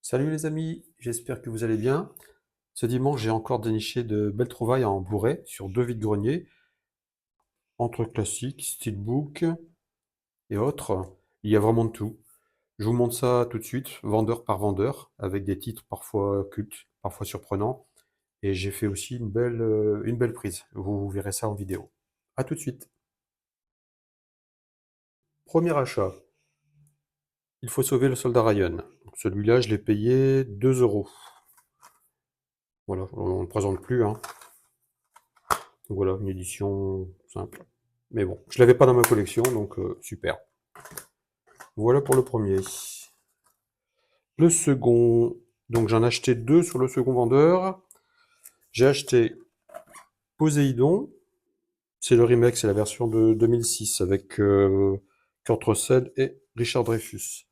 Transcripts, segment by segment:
Salut les amis, j'espère que vous allez bien. Ce dimanche, j'ai encore déniché de belles trouvailles en Blu-ray sur deux vides-greniers, entre classiques, steelbook et autres. Il y a vraiment de tout. Je vous montre ça tout de suite, vendeur par vendeur, avec des titres parfois cultes, parfois surprenants. Et j'ai fait aussi une belle prise. Vous verrez ça en vidéo. À tout de suite. Premier achat. Il faut sauver le soldat Ryan. Donc celui-là, je l'ai payé 2 euros. Voilà, on ne le présente plus, hein. Donc voilà, une édition simple. Mais bon, je l'avais pas dans ma collection, donc super. Voilà pour le premier. Le second, donc j'en ai acheté deux sur le second vendeur. J'ai acheté Poséidon, c'est le remake, c'est la version de 2006 avec Kurt Russell et Richard Dreyfuss.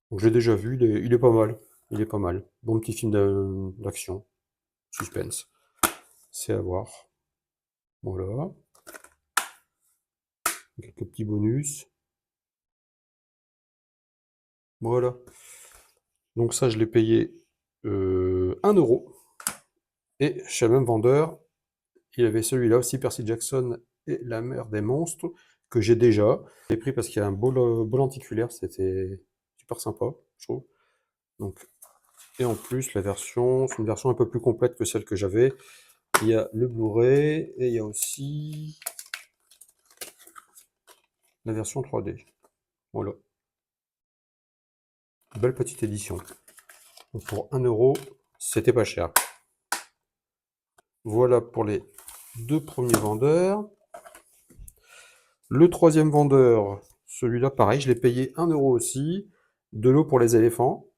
Donc je l'ai déjà vu, il est pas mal. Il est pas mal. Bon petit film d'action, suspense. C'est à voir. Voilà. Quelques petits bonus. Voilà. Donc ça, je l'ai payé 1 euro. Et chez le même vendeur, il avait celui-là aussi, Percy Jackson et la mer des monstres, que j'ai déjà. J'ai pris parce qu'il y a un beau lenticulaire, c'était super sympa, je trouve. Donc, et en plus, la version, c'est une version un peu plus complète que celle que j'avais. Il y a le Blu-ray et il y a aussi la version 3D. Voilà. Belle petite édition. Donc pour 1 euro, c'était pas cher. Voilà pour les deux premiers vendeurs. Le troisième vendeur, celui-là, pareil, je l'ai payé 1 euro aussi. De l'eau pour les éléphants.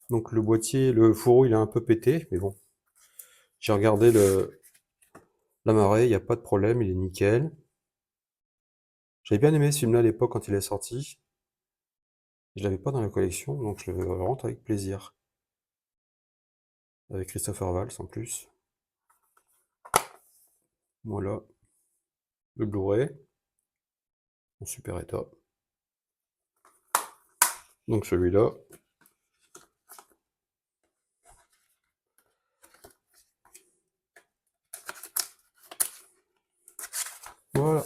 Donc le boîtier, le fourreau, il est un peu pété, mais bon. J'ai regardé la marée, il n'y a pas de problème, il est nickel. J'avais bien aimé ce film-là à l'époque quand il est sorti. Je l'avais pas dans la collection, donc je le rentre avec plaisir. Avec Christopher Waltz en plus. Voilà, le Blu-ray, en super état. Donc celui-là. Voilà.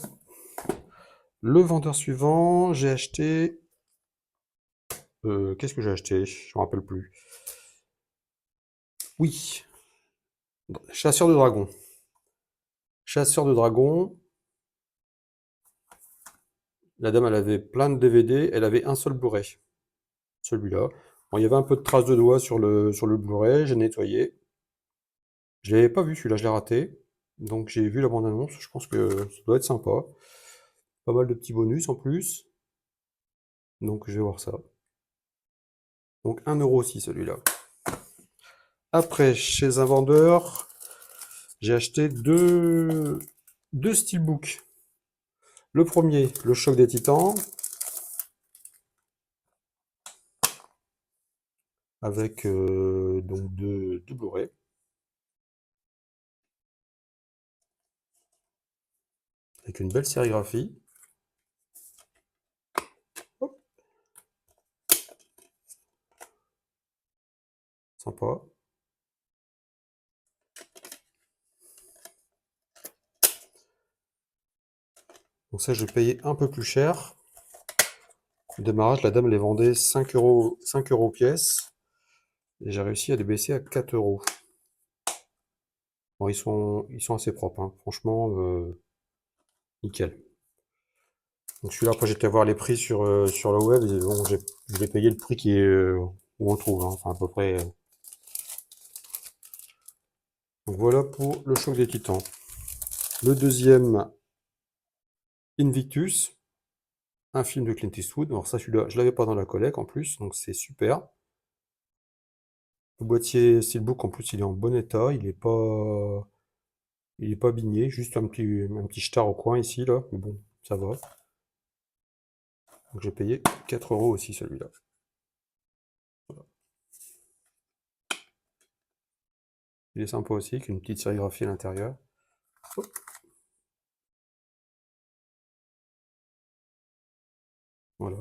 Le vendeur suivant, j'ai acheté. Qu'est-ce que j'ai acheté? Je me rappelle plus. Oui, Chasseur de dragons. Chasseur de dragons. La dame, elle avait plein de DVD, elle avait un seul Blu-ray. Celui-là. Bon, il y avait un peu de traces de doigts sur le Blu-ray, j'ai nettoyé. Je l'avais pas vu, celui-là, je l'ai raté. Donc j'ai vu la bande-annonce, je pense que ça doit être sympa. Pas mal de petits bonus en plus. Donc je vais voir ça. Donc 1 euro aussi celui-là. Après, chez un vendeur, j'ai acheté deux steelbooks. Le premier, le choc des titans, avec donc deux Blu-ray, avec une belle sérigraphie. Hop, sympa. Donc ça, je vais payer un peu plus cher. Au démarrage, la dame les vendait 5 euros pièce. Et j'ai réussi à les baisser à 4 euros. Bon, ils sont assez propres, hein. Franchement, nickel. Donc celui-là, après, j'étais voir les prix sur le web. Et bon, je vais payer le prix qui est, où on le trouve, hein. Enfin, à peu près. Donc voilà pour le choc des titans. Le deuxième, Invictus, un film de Clint Eastwood. Alors ça, celui-là, je l'avais pas dans la collecte en plus, donc c'est super. Le boîtier Steelbook, en plus, il est en bon état. Il est pas abîmé. Juste un petit star au coin ici, là. Mais bon, ça va. Donc j'ai payé 4 euros aussi celui-là. Voilà. Il est sympa aussi, avec une petite sérigraphie à l'intérieur. Hop, voilà.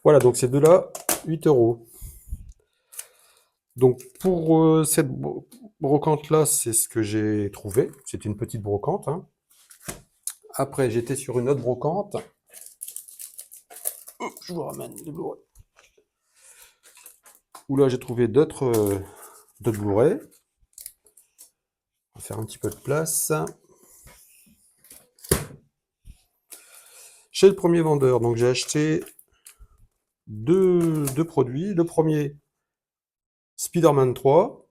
Voilà, donc ces deux-là, 8 euros. Donc pour cette brocante-là, c'est ce que j'ai trouvé. C'était une petite brocante, hein. Après, j'étais sur une autre brocante. Je vous ramène les Blu-ray. Où là, j'ai trouvé d'autres Blu-ray. On va faire un petit peu de place. Chez le premier vendeur, donc j'ai acheté deux produits. Le premier, Spider-Man 3.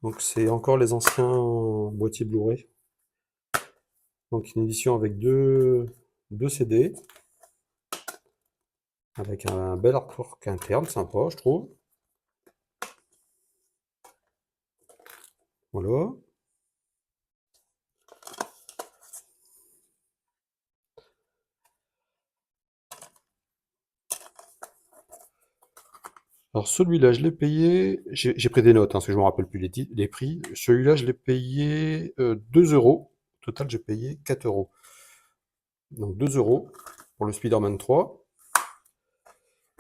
Donc c'est encore les anciens boîtiers Blu-ray. Donc une édition avec deux CD. Avec un bel artwork interne, sympa, je trouve. Voilà. Alors celui-là, je l'ai payé. J'ai pris des notes, hein, parce que je ne me rappelle plus les prix. Celui-là, je l'ai payé 2 euros. Au total, j'ai payé 4 euros. Donc 2 euros pour le Spider-Man 3.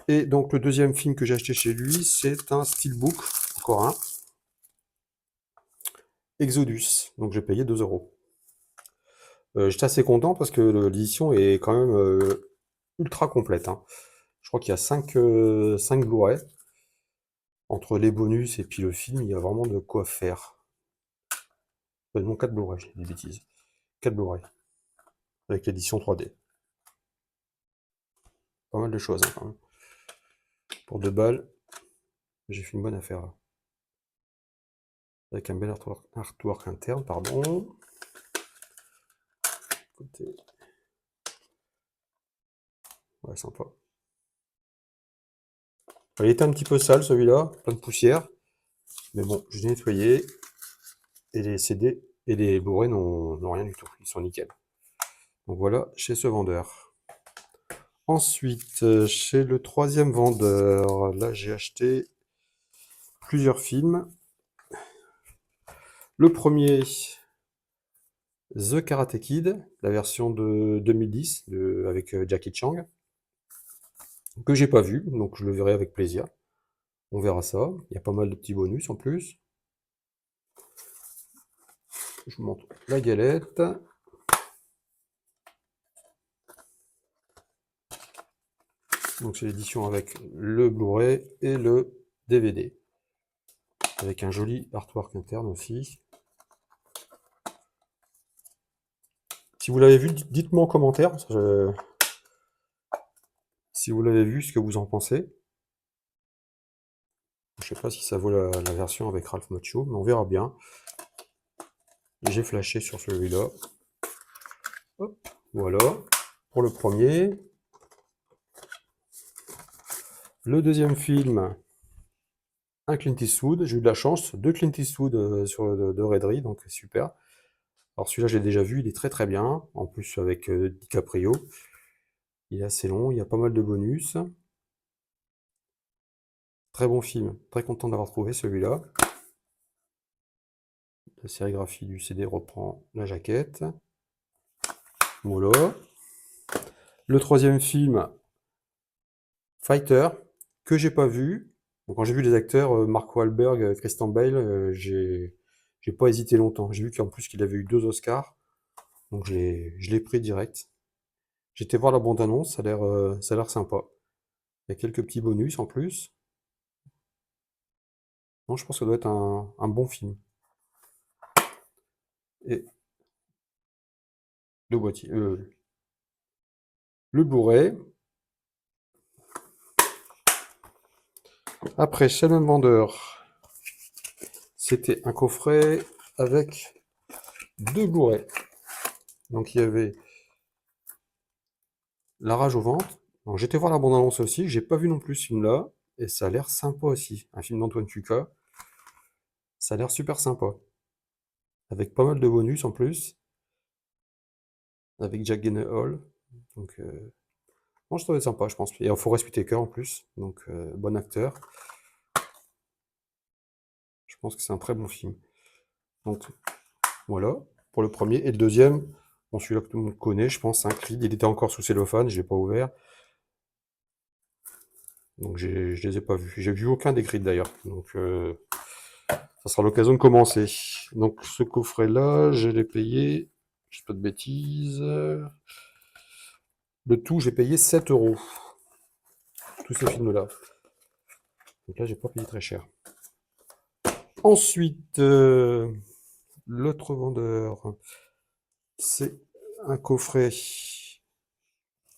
Et donc le deuxième film que j'ai acheté chez lui, c'est un Steelbook, encore un. Exodus. Donc j'ai payé 2 euros. J'étais assez content parce que l'édition est quand même ultra complète, hein. Je crois qu'il y a 5 Blu-ray. Entre les bonus et puis le film, il y a vraiment de quoi faire. Non, 4 Blu-ray, j'ai des bêtises. 4 Blu-ray. Avec l'édition 3D. Pas mal de choses, hein, quand même. Pour 2 balles, j'ai fait une bonne affaire, là. Avec un bel artwork interne, pardon. Côté. Ouais, sympa. Il était un petit peu sale celui-là, plein de poussière. Mais bon, je l'ai nettoyé. Et les CD et les Blu-ray n'ont rien du tout. Ils sont nickel. Donc voilà, chez ce vendeur. Ensuite, chez le troisième vendeur, là j'ai acheté plusieurs films. Le premier, The Karate Kid, la version de 2010 avec Jackie Chan, que j'ai pas vu, donc je le verrai avec plaisir. On verra ça. Il y a pas mal de petits bonus en plus. Je vous montre la galette. Donc c'est l'édition avec le Blu-ray et le DVD. Avec un joli artwork interne aussi. Si vous l'avez vu, dites-moi en commentaire. Si vous l'avez vu, ce que vous en pensez. Je sais pas si ça vaut la version avec Ralph Macchio, mais on verra bien. J'ai flashé sur celui-là. Hop, voilà. Pour le premier. Le deuxième film, un Clint Eastwood. J'ai eu de la chance. Deux Clint Eastwood de Redry, donc super. Alors celui-là, j'ai déjà vu, il est très très bien. En plus avec DiCaprio. Il est assez long, il y a pas mal de bonus. Très bon film. Très content d'avoir trouvé celui-là. La sérigraphie du CD reprend la jaquette. Voilà. Le troisième film, Fighter, que j'ai pas vu. Donc, quand j'ai vu les acteurs, Mark Wahlberg, Christian Bale, j'ai pas hésité longtemps. J'ai vu qu'en plus qu'il avait eu 2 Oscars, donc je l'ai pris direct. J'étais voir la bande-annonce, ça a l'air sympa. Il y a quelques petits bonus en plus. Non, je pense que ça doit être un bon film. Et le boîtier, le Blu-ray. Après, chez le même vendeur, c'était un coffret avec 2 Blu-ray. Donc il y avait La rage au ventre. Donc j'étais voir la bande-annonce aussi, j'ai pas vu non plus ce film-là, et ça a l'air sympa aussi. Un film d'Antoine Fuqua, ça a l'air super sympa. Avec pas mal de bonus en plus, avec Jack Gyllenhaal. Donc non, je trouvais sympa, je pense. Et Forest Whitaker en plus, donc bon acteur. Je pense que c'est un très bon film. Donc voilà, pour le premier. Et le deuxième, Bon, celui-là que tout le monde connaît, je pense, un Creed. Il était encore sous cellophane, je l'ai pas ouvert. Donc je les ai pas vus. J'ai vu aucun des Creed d'ailleurs. Donc ça sera l'occasion de commencer. Donc ce coffret-là, je l'ai payé, je dis pas de bêtises. Le tout, j'ai payé 7 euros. Tous ces films-là. Donc là, j'ai pas payé très cher. Ensuite, l'autre vendeur, c'est un coffret,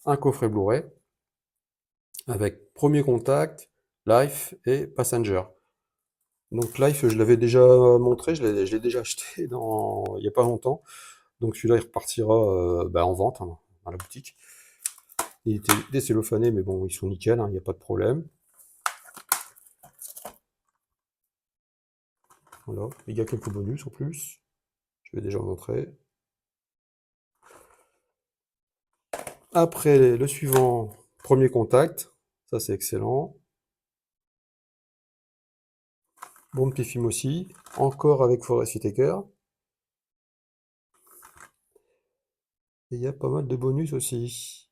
un coffret Blu-ray avec Premier Contact, Life et Passenger. Donc Life, je l'avais déjà montré, je l'ai déjà acheté il n'y a pas longtemps. Donc celui-là, il repartira en vente hein, dans la boutique. Il était décellophané, mais bon, ils sont nickel, hein, il n'y a pas de problème. Voilà, il y a quelques bonus en plus. Je vais déjà montrer. Après, le suivant, Premier Contact. Ça, c'est excellent. Bon petit film aussi. Encore avec Forest Whitaker. Et il y a pas mal de bonus aussi.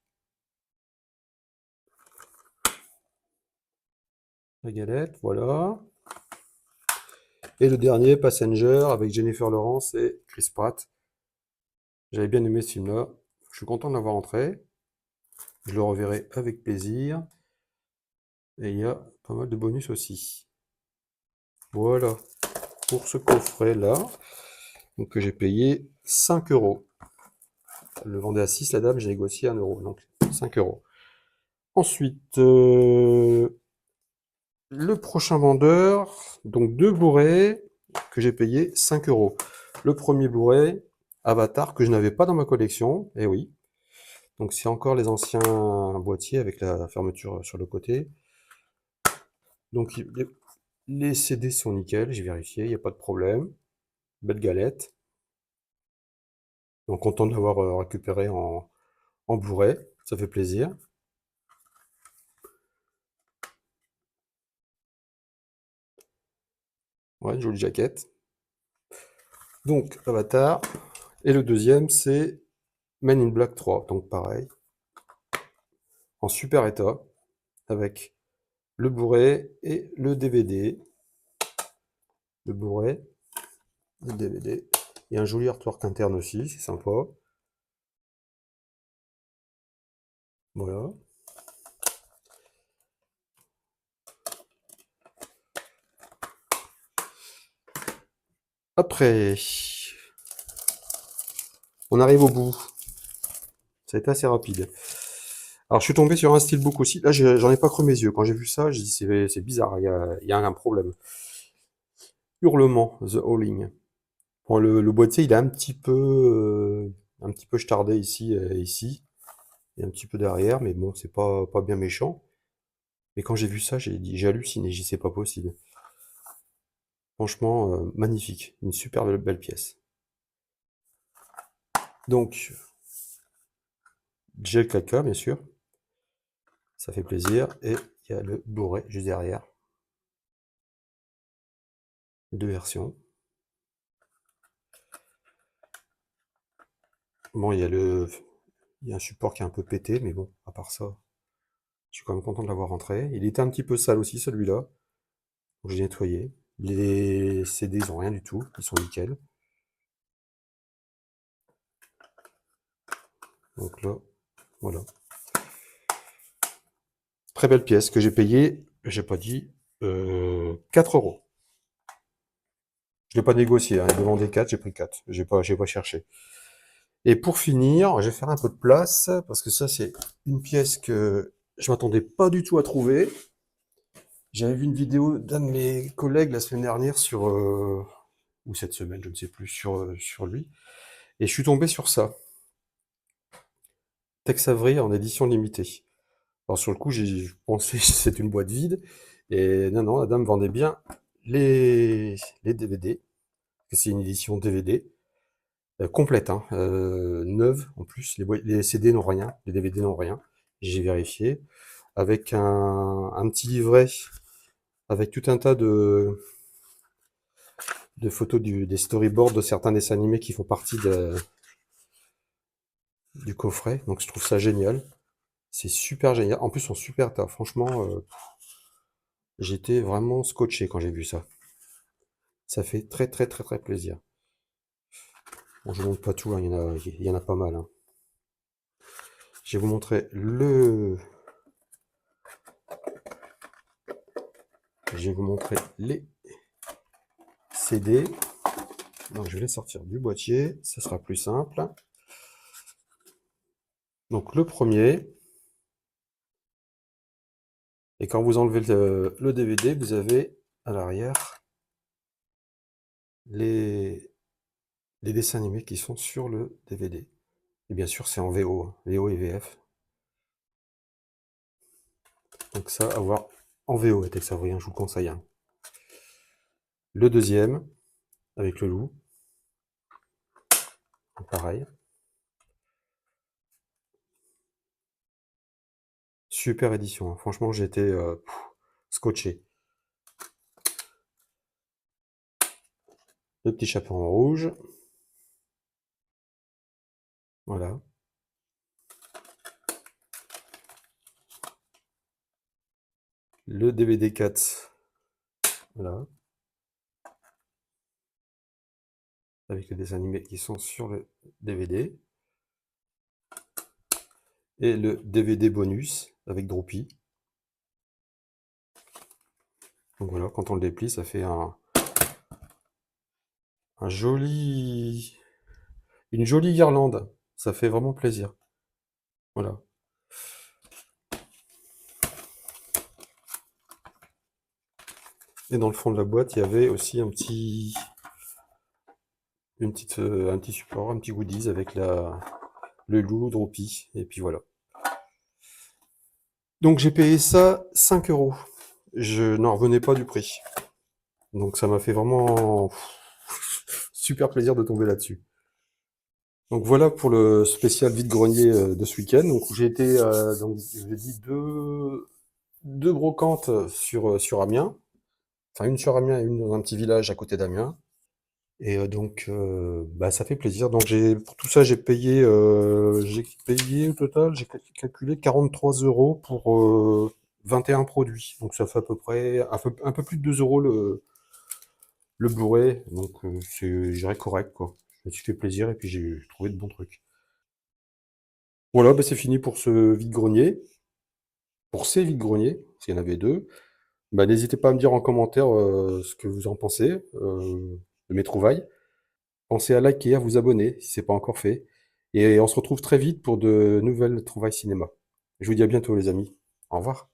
La galette, voilà. Et le dernier, Passenger, avec Jennifer Lawrence et Chris Pratt. J'avais bien aimé ce film-là. Je suis content de l'avoir entré. Je le reverrai avec plaisir. Et il y a pas mal de bonus aussi. Voilà, pour ce coffret-là, donc que j'ai payé 5 euros. Elle le vendait à 6, la dame, j'ai négocié 1 euro, donc 5 euros. Ensuite, le prochain vendeur, donc deux Blu-ray que j'ai payé 5 euros. Le premier Blu-ray, Avatar, que je n'avais pas dans ma collection, et oui. Donc c'est encore les anciens boîtiers avec la fermeture sur le côté. Donc les CD sont nickel, j'ai vérifié, il n'y a pas de problème. Belle galette. Donc content de l'avoir récupéré en Blu-ray, ça fait plaisir. Ouais, une jolie jaquette. Donc Avatar. Et le deuxième, c'est Men in Black 3. Donc pareil, en super état, avec le Blu-ray et le DVD. Le Blu-ray, le DVD. Il y a un joli artwork interne aussi, c'est sympa. Voilà. Après, on arrive au bout. Ça a été assez rapide. Alors, je suis tombé sur un steelbook aussi. Là, j'en ai pas cru mes yeux. Quand j'ai vu ça, j'ai dit, c'est bizarre, il y a un problème. Hurlement, The Howling. Bon, le boîtier, il est un petit peu chetardé ici et ici. Et un petit peu derrière, mais bon, c'est pas bien méchant. Mais quand j'ai vu ça, j'ai halluciné, j'ai dit, c'est pas possible. Franchement, magnifique. Une super belle pièce. Donc, j'ai le 4K, bien sûr. Ça fait plaisir. Et il y a le Blu-ray juste derrière. Deux versions. Bon, il y a un support qui est un peu pété, mais bon, à part ça, je suis quand même content de l'avoir rentré. Il était un petit peu sale aussi, celui-là. Donc j'ai nettoyé. Les CD, ils ont rien du tout. Ils sont nickel. Donc là, voilà. Très belle pièce que j'ai payée, j'ai pas dit, 4 euros. Je l'ai pas négocié, hein. Il demandait 4, j'ai pris 4. J'ai pas cherché. Et pour finir, je vais faire un peu de place, parce que ça, c'est une pièce que je m'attendais pas du tout à trouver. J'avais vu une vidéo d'un de mes collègues la semaine dernière ou cette semaine, je ne sais plus, sur lui. Et je suis tombé sur ça. Tex Avery en édition limitée. Alors sur le coup, j'ai pensé que c'était une boîte vide. Et non, non, la dame vendait bien les DVD. C'est une édition DVD complète, hein, neuve en plus. Les CD n'ont rien, les DVD n'ont rien. J'ai vérifié. Avec un petit livret, avec tout un tas de photos des storyboards de certains dessins animés qui font partie du coffret. Donc je trouve ça génial. C'est super génial. En plus, en super tas. Franchement, j'étais vraiment scotché quand j'ai vu ça. Ça fait très très très très plaisir. Bon, je vous montre pas tout, hein, il y en a pas mal, hein. Je vais vous montrer je vais vous montrer les CD. Donc je vais les sortir du boîtier, ce sera plus simple. Donc le premier, et quand vous enlevez le DVD, vous avez à l'arrière les, les dessins animés qui sont sur le DVD. Et bien sûr, c'est en VO, hein, VO et VF. Donc ça, à voir en VO avec Savoyen, je vous le conseille, hein. Le deuxième, avec le loup, pareil. Super édition, hein. Franchement, j'étais scotché. Le petit chaperon en rouge. Voilà. Le DVD 4. Voilà. Avec les dessins animés qui sont sur le DVD. Et le DVD bonus avec Droopy. Donc voilà, quand on le déplie, ça fait un joli, une jolie guirlande. Ça fait vraiment plaisir. Voilà. Et dans le fond de la boîte, il y avait aussi un petit support, un petit goodies avec le loup Droopy. Et puis voilà. Donc j'ai payé ça 5 euros. Je n'en revenais pas du prix. Donc ça m'a fait vraiment super plaisir de tomber là-dessus. Donc voilà pour le spécial vide-grenier de ce week-end. Donc j'ai été, donc je l'ai dit, deux brocantes sur Amiens. Enfin une sur Amiens et une dans un petit village à côté d'Amiens. Et donc bah, ça fait plaisir. Donc pour tout ça j'ai payé au total, j'ai calculé 43 euros pour 21 produits. Donc ça fait à peu près un peu plus de 2 euros le Blu-ray. Donc c'est, je dirais, correct quoi. Je me suis fait plaisir et puis j'ai trouvé de bons trucs. Voilà, bah, c'est fini pour ce vide-grenier. Pour ces vide-greniers, parce qu'il y en avait deux. Bah, n'hésitez pas à me dire en commentaire ce que vous en pensez de mes trouvailles. Pensez à liker, à vous abonner si ce n'est pas encore fait. Et on se retrouve très vite pour de nouvelles trouvailles cinéma. Je vous dis à bientôt les amis. Au revoir.